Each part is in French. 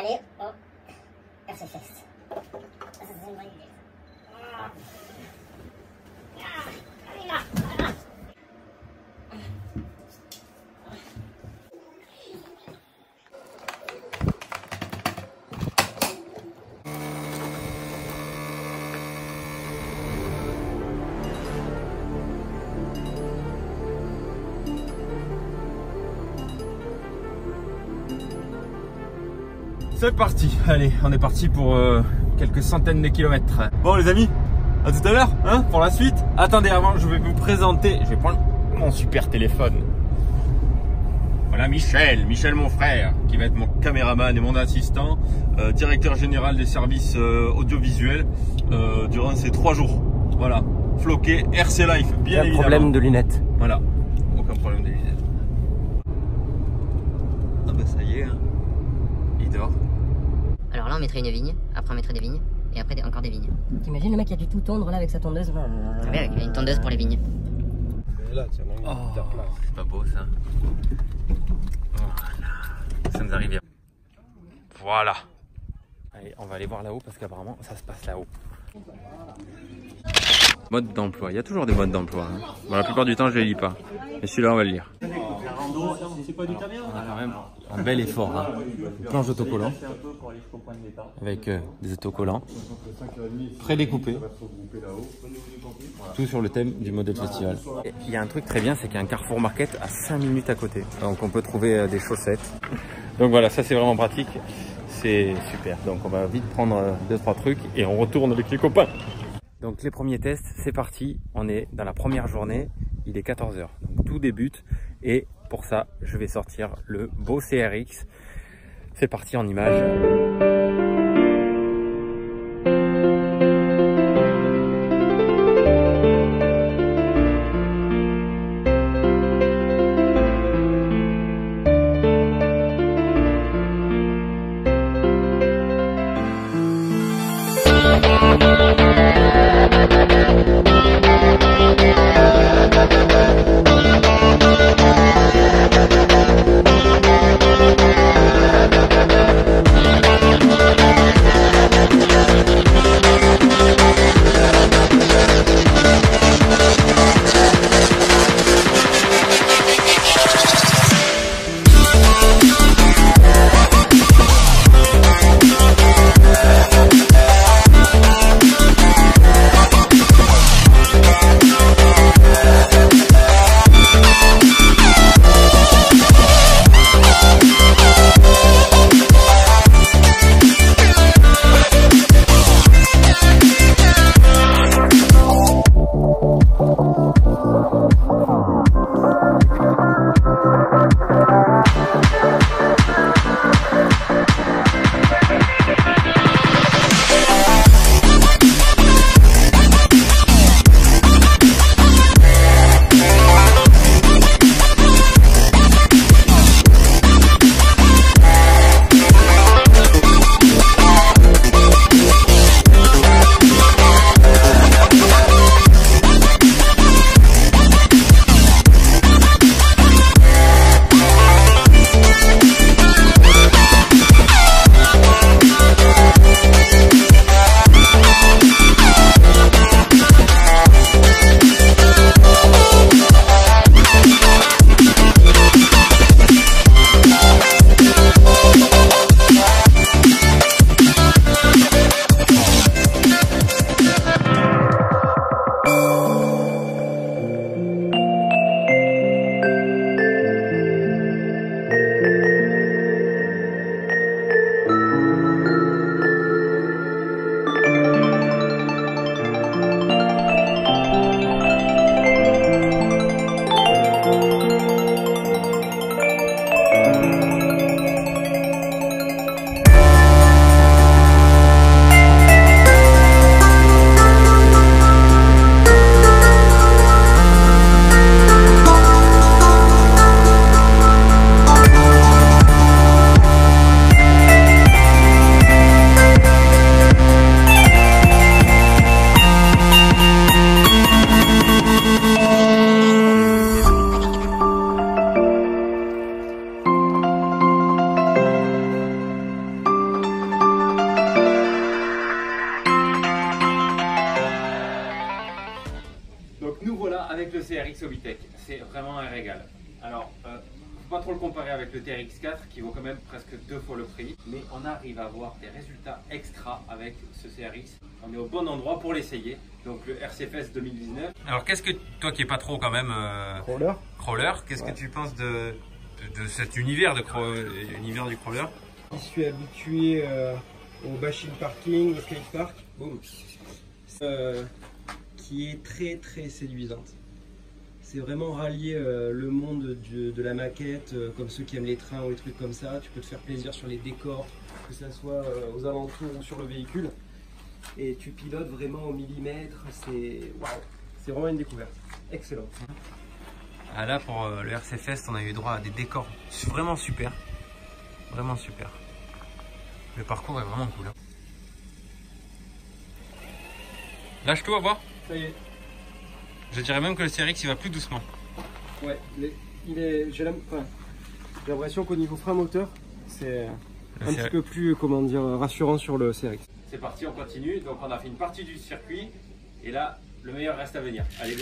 aller au RCFest. Ça, c'est une bonne idée. Allez là, voilà. C'est parti, allez, on est parti pour quelques centaines de kilomètres. Bon les amis, à tout à l'heure, hein, pour la suite. Attendez, avant je vais vous présenter, je vais prendre mon super téléphone. Voilà Michel mon frère, qui va être mon caméraman et mon assistant, directeur général des services audiovisuels durant ces 3 jours. Voilà, floqué, RC Life, bien évidemment. Problème de lunettes. Voilà, aucun problème de lunettes. Ah bah ça y est, hein. Il dort. Alors là on mettrait une vigne, après on mettrait des vignes, et après encore des vignes. T'imagines le mec qui a dû tout tondre là avec sa tondeuse? Ah oui, avec une tondeuse pour les vignes. Là, tiens, C'est pas beau ça. Voilà. Ça nous arrive. Voilà. Allez, on va aller voir là-haut parce qu'apparemment ça se passe là-haut. Mode d'emploi. Il y a toujours des modes d'emploi. Hein. Bon, la plupart du temps je les lis pas. Mais celui-là on va le lire. On a quand même un bel effort. Hein. Une planche d'autocollant. Avec des autocollants. Prédécoupés. Tout sur le thème du modèle festival. Et il y a un truc très bien, c'est qu'il y a un Carrefour Market à 5 minutes à côté. Donc on peut trouver des chaussettes. Donc voilà, ça c'est vraiment pratique. C'est super. Donc on va vite prendre 2-3 trucs et on retourne avec les copains. Donc les premiers tests, c'est parti. On est dans la première journée. Il est 14 h. Donc tout débute. Et pour ça, je vais sortir le beau CRX. C'est parti en images. Hobbytech, c'est vraiment un régal. Alors, faut pas trop le comparer avec le TRX4 qui vaut quand même presque 2 fois le prix, mais on arrive à avoir des résultats extra avec ce CRX. On est au bon endroit pour l'essayer, donc le RCFS 2019. Alors qu'est-ce que, toi qui es pas trop quand même crawler, qu'est-ce que tu penses de cet univers, univers du crawler? Je suis habitué au bashing parking, au skatepark, boum, qui est très séduisante. C'est vraiment rallier le monde de la maquette, comme ceux qui aiment les trains ou les trucs comme ça. Tu peux te faire plaisir sur les décors, que ce soit aux alentours ou sur le véhicule. Et tu pilotes vraiment au millimètre. C'est waouh, c'est vraiment une découverte. Excellent. Ah là, pour le RCFest, on a eu droit à des décors vraiment super. Vraiment super. Le parcours est vraiment cool. Lâche-toi, voir. Ça y est. Je dirais même que le CRX il va plus doucement. Ouais, j'ai l'impression qu'au niveau frein moteur, c'est un petit peu plus, comment dire, rassurant sur le CRX. C'est parti, on continue. Donc on a fait une partie du circuit et là, le meilleur reste à venir. Allez, go!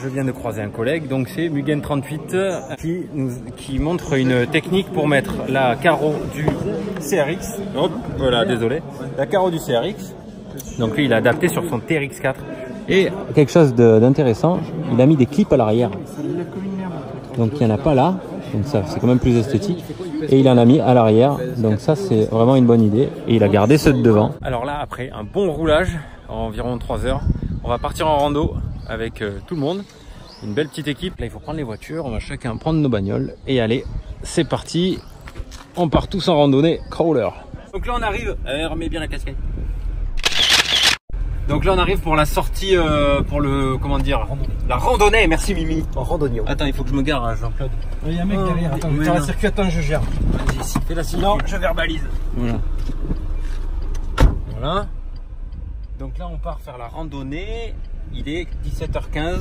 Je viens de croiser un collègue, donc c'est Mugen38 qui montre une technique pour mettre la carreau du CRX. Hop, voilà, désolé. La carreau du CRX. Donc lui, il a adapté sur son TRX4. Et quelque chose d'intéressant, il a mis des clips à l'arrière. Donc il n'y en a pas là. Donc ça, c'est quand même plus esthétique. Et il en a mis à l'arrière. Donc ça, c'est vraiment une bonne idée. Et il a gardé ceux de devant. Alors là, après un bon roulage, environ 3 heures, on va partir en rando avec tout le monde. Une belle petite équipe. Là, il faut prendre les voitures. On va chacun prendre nos bagnoles. Et allez, c'est parti. On part tous en randonnée crawler. Donc là, on arrive. Remets bien la casquette. Donc là, on arrive pour la sortie, pour le, comment dire, la randonnée. Merci Mimi. En randonnée. Attends, il faut que je me gare, Jean-Claude. Il y a un mec derrière. Attends, je vais faire la circuit. Attends, je gère. Vas-y, fais la circuit. Non, je verbalise. Voilà. Voilà. Donc là, on part faire la randonnée. Il est 17h15.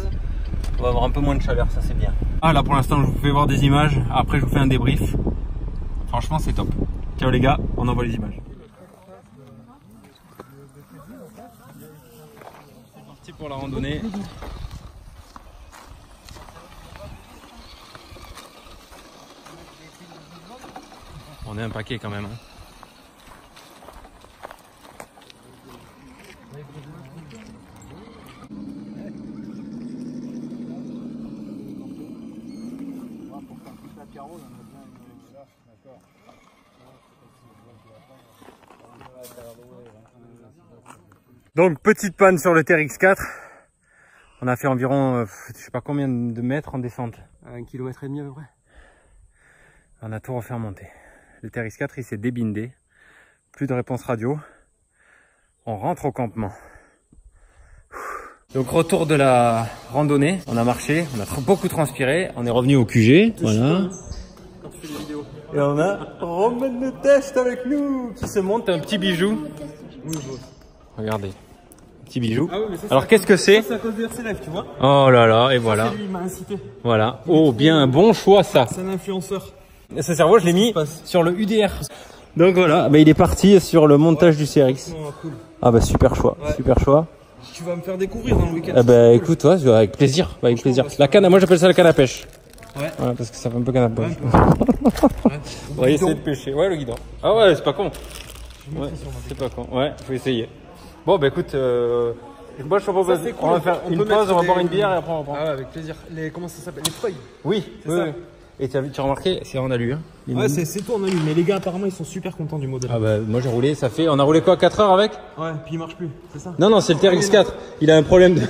On va avoir un peu moins de chaleur, ça c'est bien. Ah là, pour l'instant, je vous fais voir des images. Après, je vous fais un débrief. Franchement, c'est top. Ciao les gars, on envoie les images. C'est parti pour la randonnée. On est un paquet quand même. Hein. Donc petite panne sur le TRX4. On a fait environ, je sais pas combien de mètres en descente. 1,5 km à peu près. On a tout refait monter. Le TRX4 il s'est débindé. Plus de réponse radio. On rentre au campement. Donc retour de la randonnée. On a marché, on a beaucoup transpiré. On est revenu au QG. Voilà. Quand tu fais des vidéos. Et on a Romain de Test avec nous qui se monte un petit bijou. Regardez. Petit bijou. Ah ouais, alors qu'est-ce que c'est? C'est à cause de RC Live, tu vois. Oh là là, et voilà. Lui, il m'a incité. Voilà. Oh, bien, un bon choix ça. C'est un influenceur. Ce cerveau, je l'ai mis sur le UDR. Donc voilà, bah, il est parti sur le montage du CRX. Oh, cool. Ah bah super choix, ouais. Super choix. Tu vas me faire découvrir dans le week-end. Ah bah écoute, toi, ouais, avec plaisir, avec plaisir. La canne, moi j'appelle ça la canne à pêche. Ouais. Voilà, parce que ça fait un peu canne à pêche. Ouais. On va essayer de pêcher. Ouais, le guidon. Ah ouais, c'est pas con. Ouais, c'est pas con. Ouais, faut essayer. Bon bah écoute, moi je propose, cool. On va faire une pause, on va boire une bière et après on reprend. Ah ouais, avec plaisir. Comment ça s'appelle? Les feuilles. Oui, c'est ça. Oui. Et tu as remarqué, c'est en alu. Hein, ouais, c'est tout en alu, mais les gars apparemment ils sont super contents du modèle. Ah bah moi j'ai roulé, ça fait, on a roulé quoi, 4 heures avec? Ouais, puis il marche plus, c'est ça? Non, c'est le TRX4, il a un problème de...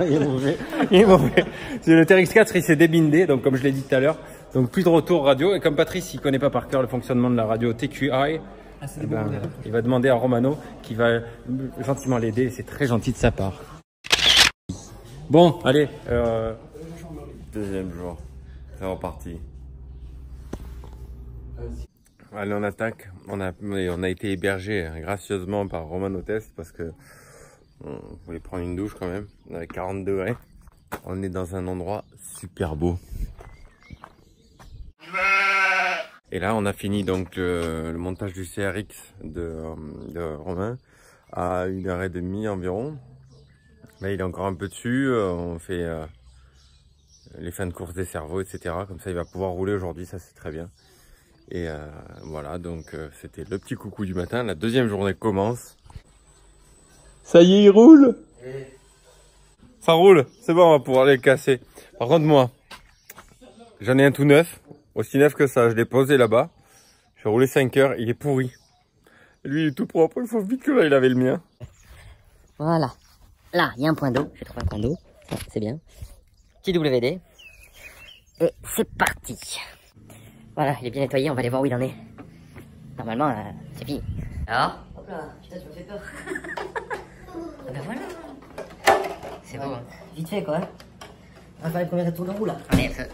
il est mauvais, il est mauvais. C'est le TRX4, il s'est débindé, donc comme je l'ai dit tout à l'heure, donc plus de retour radio, et comme Patrice il connaît pas par cœur le fonctionnement de la radio TQI, il va demander à Romano qui va gentiment l'aider, et c'est très gentil de sa part. Bon, allez, deuxième jour, c'est reparti. Allez, on attaque. On a été hébergé gracieusement par Romano Test parce que on voulait prendre une douche quand même. On avait 40 degrés. On est dans un endroit super beau. Et là, on a fini donc le montage du CRX de Romain à 1h30 environ. Là, il est encore un peu dessus. On fait les fins de course des cerveaux, etc. Comme ça, il va pouvoir rouler aujourd'hui. Ça, c'est très bien. Et voilà, donc c'était le petit coucou du matin. La deuxième journée commence. Ça y est, il roule. Ça roule, c'est bon, on va pouvoir les casser. Par contre, moi, j'en ai un tout neuf, aussi neuf que ça. Je l'ai posé là-bas. J'ai roulé 5 heures, il est pourri. Lui, il est tout propre, il faut vite que là, il avait le mien. Voilà. Là, il y a un point d'eau. J'ai trouvé un point d'eau. C'est bien. Petit WD. Et c'est parti. Voilà, il est bien nettoyé, on va aller voir où il en est. Normalement, c'est fini. Alors? Hop là, putain, tu me fais peur. Ah ben voilà. C'est beau. Hein. Vite fait, quoi. On va faire les premiers tours de roue, là. Allez, feu.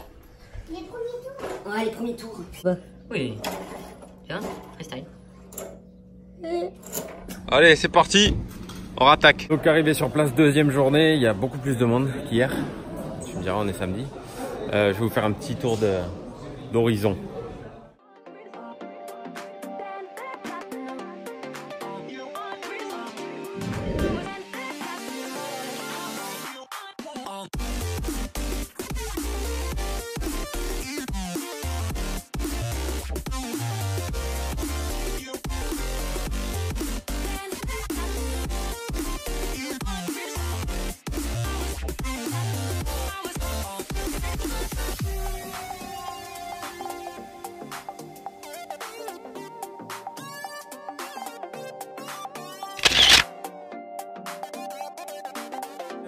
Les premiers tours? Ouais, les premiers tours. Bah, oui. Tiens, freestyle. Allez, c'est parti. On rattaque. Donc, arrivé sur place, deuxième journée, il y a beaucoup plus de monde qu'hier. Tu me diras, on est samedi. Je vais vous faire un petit tour d'horizon.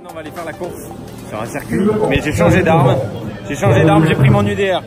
On va aller faire la course sur un circuit, mais j'ai changé d'arme. J'ai pris mon UDR.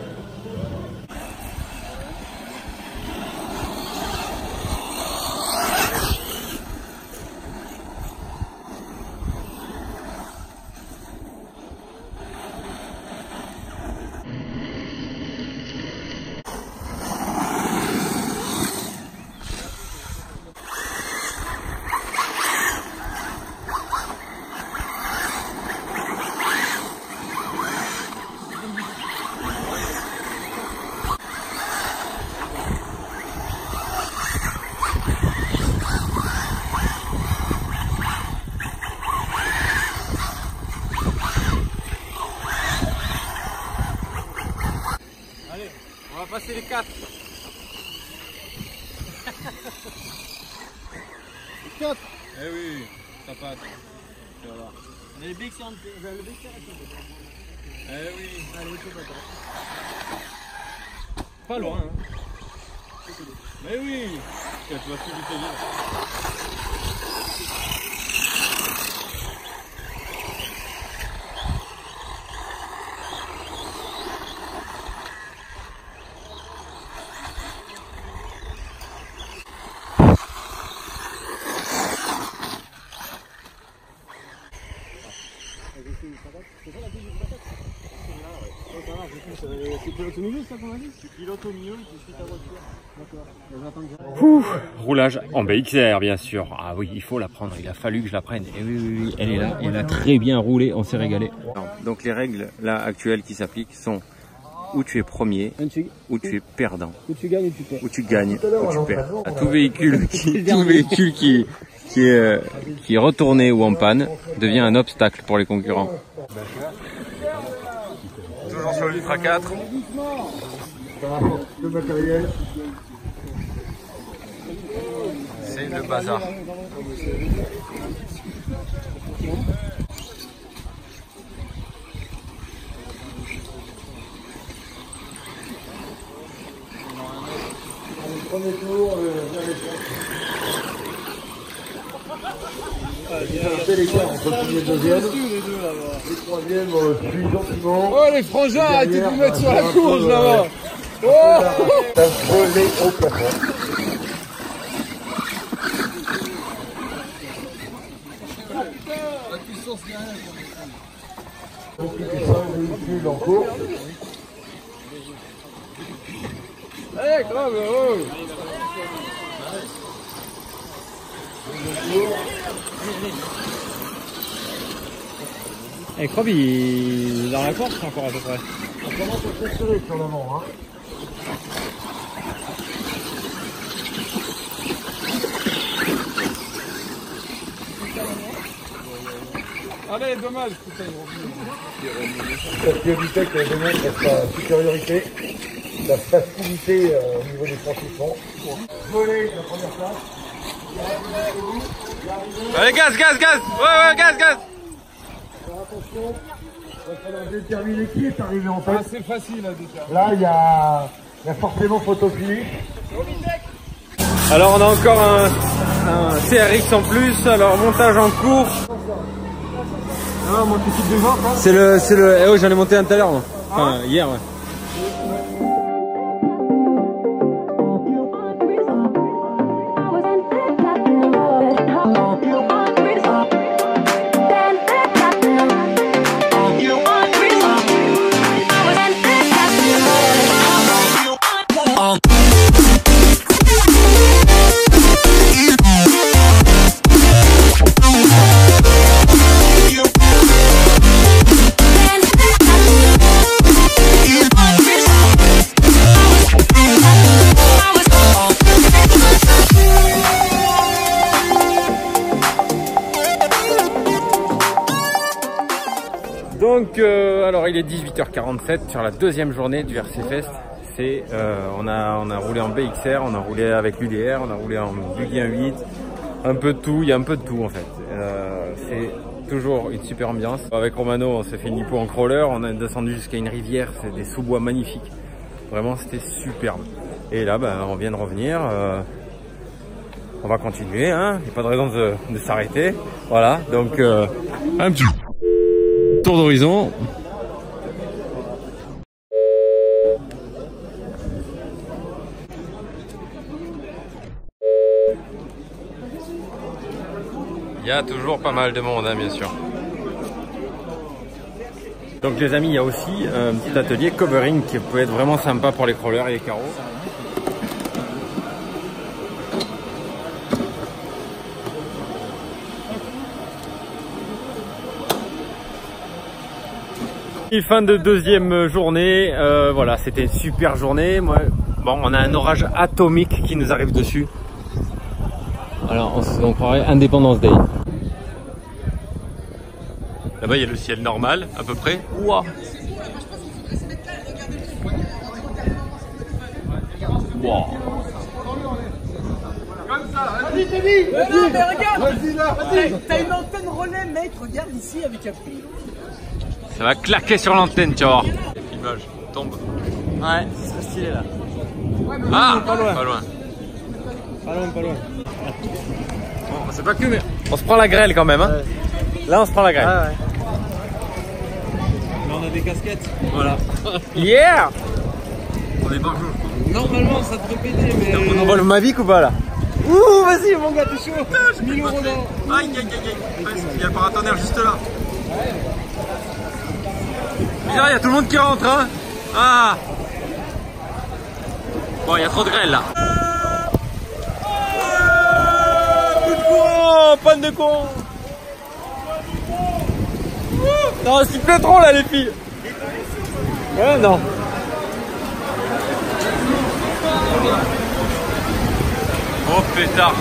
Allez, on va passer les 4. 4. Eh oui, ça passe. Tu vas voir. Le bec c'est un peu. Le bec c'est un peu. Eh oui. Allez, c'est pas grave. Pas loin. Hein. Mais oui. Tu vas tout du plaisir. Tu pilotes au milieu, ça qu'on a dit? Tu pilotes au milieu, tu suis ta voiture. D'accord. Roulage en BXR bien sûr. Ah oui, il faut la prendre, il a fallu que je la prenne. Et oui, elle est là, elle a très bien roulé, on s'est régalé. Donc les règles là actuelles qui s'appliquent sont où tu es premier, où tu es perdant, Où tu gagnes ou tu perds. où tu gagnes, où tu perds. À tout véhicule qui est retourné ou en panne devient un obstacle pour les concurrents. Toujours sur l'Ultra 4. Le matériel. C'est le bazar. Premier tour, il y a un tel écart entre le premier et le deuxième. Le troisième suit gentiment. Oh les frangins, arrêtez de vous mettre sur la courge là-bas. Oh, ça volé au plafond. Donc il y a 5 véhicules en cours. Allez, grave, oh. Et Crob il est dans la course encore à peu près. On commence à s'assurer sur l'avant. Hein. Allez, dommage. Parce que Vitec démontre sa supériorité, sa facilité au niveau des franchissements. Voler la première place. Allez, gaz! Ouais, gaz! Alors attention, il va falloir déterminer qui est arrivé en Ah, tête. c'est facile là déjà. Là, il y a forcément photo finish. Alors on a encore un CRX en plus, alors montage en cours. Ah, mon petit type de vente, hein. C'est le, eh oh, j'en ai monté un tout à l'heure, moi. Enfin, hier, ouais. Donc, alors il est 18h47 sur la deuxième journée du RC Fest. On a roulé en BXR, on a roulé avec l'UDR, on a roulé en Buggy 1.8, un peu de tout, il y a un peu de tout en fait. C'est toujours une super ambiance. Avec Romano, on s'est fait une hippo en crawler, on a descendu jusqu'à une rivière, c'est des sous-bois magnifiques. Vraiment, c'était superbe. Et là, on vient de revenir. On va continuer, hein. Il n'y a pas de raison de s'arrêter. Voilà, donc un petit tour d'horizon. Il y a toujours pas mal de monde, hein, bien sûr. Donc les amis, il y a aussi un petit atelier covering qui peut être vraiment sympa pour les crawlers et les carreaux. Et fin de deuxième journée, voilà, c'était une super journée. Bon, on a un orage atomique qui nous arrive dessus. Alors, on croirait Independence Day. Là-bas, il y a le ciel normal, à peu près. Ouah. Wow. Vas-y, Teddy. Non, mais regarde. T'as une antenne relais, mec. Regarde ici avec un prix. Ça va claquer sur l'antenne, tu vas voir. L'image tombe. Ouais, ce serait stylé là. Ah, pas loin. Pas loin. Bon, c'est pas que, mais on se prend la grêle quand même. Hein. Là, on se prend la grêle. Ah, ouais. Là, on a des casquettes. Voilà. Yeah. On est bonjour. Normalement, ça devrait péter, mais. On envoie le Mavic ou pas là? Ouh, vas-y, mon gars, t'es chaud. 1000 euros dans. Aïe, il y a le paratonnerre juste là. Bizarre, il y a tout le monde qui rentre, hein. Ah. Bon, il y a trop de grêle là. Coup de courant, panne de courant. Non, s'il plaît trop là, les filles. Ouais, non. Oh pétard.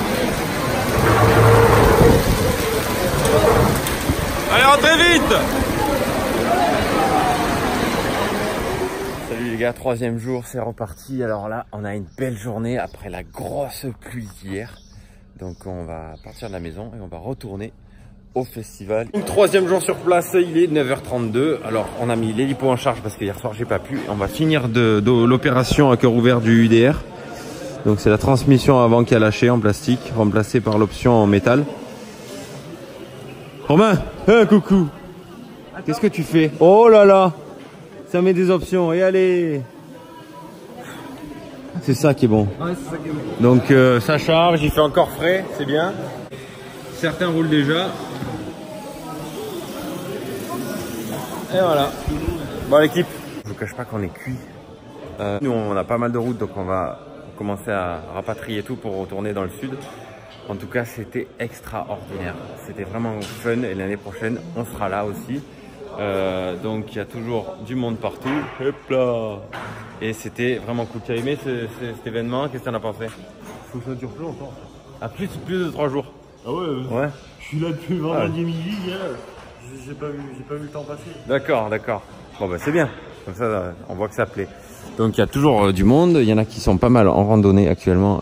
Allez, rentrez vite. Salut les gars, troisième jour, c'est reparti. Alors là, on a une belle journée après la grosse pluie d'hier. Donc on va partir de la maison et on va retourner au festival. Donc, troisième jour sur place, il est 9h32. Alors on a mis l'hélipo en charge parce que hier soir j'ai pas pu. On va finir de l'opération à cœur ouvert du UDR. Donc c'est la transmission avant qui a lâché en plastique, remplacée par l'option en métal. Romain, coucou. Qu'est-ce que tu fais? Oh là là, ça met des options. Et allez. C'est ça qui est bon. Ouais, c'est ça qui est bon. Donc ça charge, il fait encore frais, c'est bien. Certains roulent déjà. Et voilà. Bon l'équipe, je vous cache pas qu'on est cuit. Nous on a pas mal de routes, donc on va commencer à rapatrier tout pour retourner dans le sud. En tout cas c'était extraordinaire. C'était vraiment fun et l'année prochaine on sera là aussi. Donc il y a toujours du monde partout. Hop là. Et c'était vraiment cool. Tu as aimé cet événement? Qu'est-ce que tu en as pensé? Faut que ça dure plus longtemps. À plus de 3 jours. Ah ouais, Ouais. Je suis là depuis vendredi midi, j'ai pas vu le temps passer. D'accord. Bon bah c'est bien. Comme ça on voit que ça plaît. Donc il y a toujours du monde. Il y en a qui sont pas mal en randonnée actuellement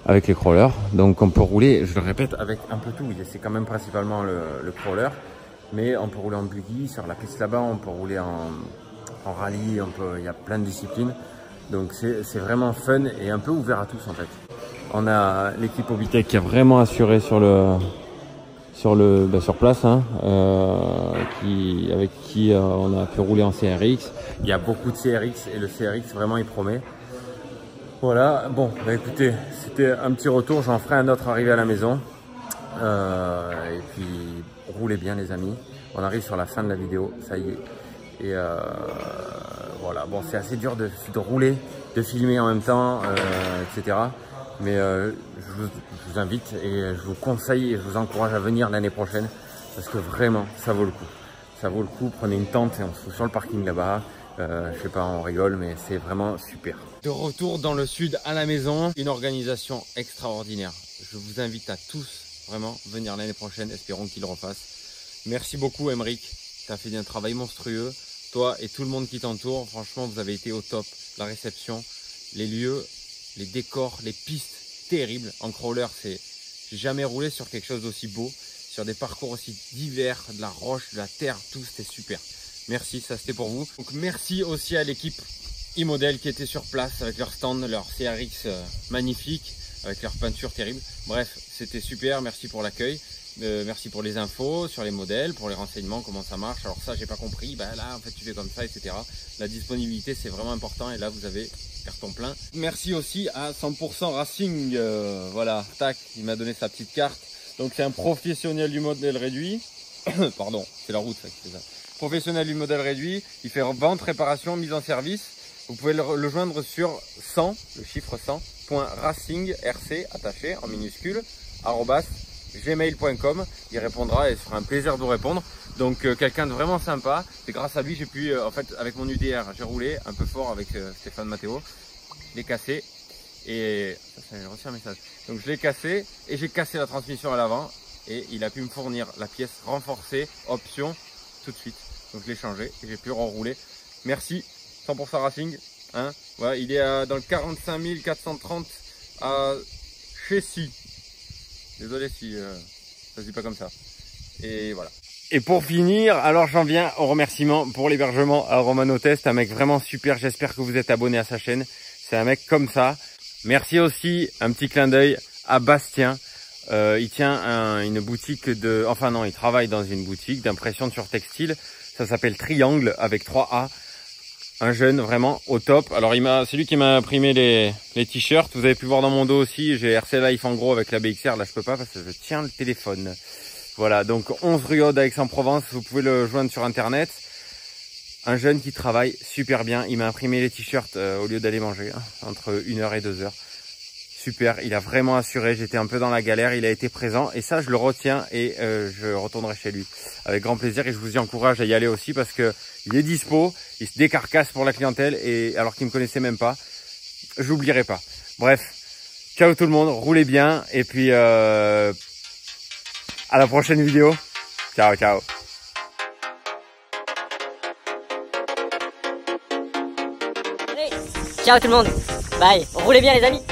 avec les crawlers. Donc on peut rouler, je le répète, avec un peu tout. C'est quand même principalement le crawler. Mais on peut rouler en buggy. Sur la piste là-bas, on peut rouler en rallye. Il y a plein de disciplines. Donc c'est vraiment fun et un peu ouvert à tous en fait. On a l'équipe Obitech qui a vraiment assuré sur place, hein, avec qui on a pu rouler en CRX. Il y a beaucoup de CRX et le CRX vraiment il promet. Voilà, bon, bah écoutez, c'était un petit retour, j'en ferai un autre arrivé à la maison. Et puis roulez bien les amis. On arrive sur la fin de la vidéo, ça y est. Et voilà, bon c'est assez dur de rouler, de filmer en même temps, etc. Mais je vous invite et je vous conseille et je vous encourage à venir l'année prochaine parce que vraiment ça vaut le coup. Ça vaut le coup, prenez une tente et on se fout sur le parking là-bas. Je sais pas, on rigole mais c'est vraiment super. De retour dans le sud à la maison, une organisation extraordinaire. Je vous invite à tous vraiment venir l'année prochaine, espérons qu'ils le refassent. Merci beaucoup Emeric, tu as fait un travail monstrueux. Toi et tout le monde qui t'entoure, franchement vous avez été au top. La réception, les lieux, les décors, les pistes terribles. En crawler, j'ai jamais roulé sur quelque chose d'aussi beau, sur des parcours aussi divers, de la roche, de la terre, tout, c'était super. Merci, ça c'était pour vous. Donc merci aussi à l'équipe iModel qui était sur place avec leur stand, leur CRX magnifique, avec leur peinture terrible. Bref, c'était super, merci pour l'accueil. Merci pour les infos sur les modèles, pour les renseignements, comment ça marche. Alors ça, j'ai pas compris. Bah là, en fait, tu fais comme ça, etc. La disponibilité, c'est vraiment important. Et là, vous avez carton plein. Merci aussi à 100% Racing. Voilà, tac, il m'a donné sa petite carte. Donc c'est un professionnel du modèle réduit. Pardon, c'est la route, c'est ça. Professionnel du modèle réduit. Il fait vente, réparation, mise en service. Vous pouvez le joindre sur 100, le chiffre 100.racing, RC, attaché en minuscule, @gmail.com. Il répondra et ce sera un plaisir de vous répondre. Donc quelqu'un de vraiment sympa. C'est grâce à lui j'ai pu, en fait avec mon UDR, j'ai roulé un peu fort avec Stéphane Matteo. Je l'ai cassé et j'ai reçu un message. Donc je l'ai cassé et j'ai cassé la transmission à l'avant et il a pu me fournir la pièce renforcée option tout de suite. Donc je l'ai changé et j'ai pu rerouler. Merci 100% Racing. Hein, voilà, il est dans le 45 430 à Chessy. Désolé si ça se dit pas comme ça. Et voilà. Et pour finir, alors j'en viens au remerciement pour l'hébergement à Romano Test. Un mec vraiment super, j'espère que vous êtes abonné à sa chaîne. C'est un mec comme ça. Merci aussi, un petit clin d'œil à Bastien. Il tient une boutique de... Enfin non, il travaille dans une boutique d'impression sur textile. Ça s'appelle Triangle avec 3 A. Un jeune vraiment au top. Alors c'est lui qui m'a imprimé les t-shirts. Vous avez pu voir dans mon dos aussi, j'ai RC Life en gros avec la BXR. Là je peux pas parce que je tiens le téléphone. Voilà, donc 11 rue Aude à Aix-en-Provence. Vous pouvez le joindre sur internet. Un jeune qui travaille super bien. Il m'a imprimé les t-shirts au lieu d'aller manger entre 1h et 2h. Super, il a vraiment assuré. J'étais un peu dans la galère, il a été présent et ça je le retiens et je retournerai chez lui avec grand plaisir. Et je vous y encourage à y aller aussi parce que il est dispo, il se décarcasse pour la clientèle et alors qu'il me connaissait même pas, j'oublierai pas. Bref, ciao tout le monde, roulez bien et puis à la prochaine vidéo. Ciao, ciao. Ciao tout le monde. Bye. Roulez bien les amis.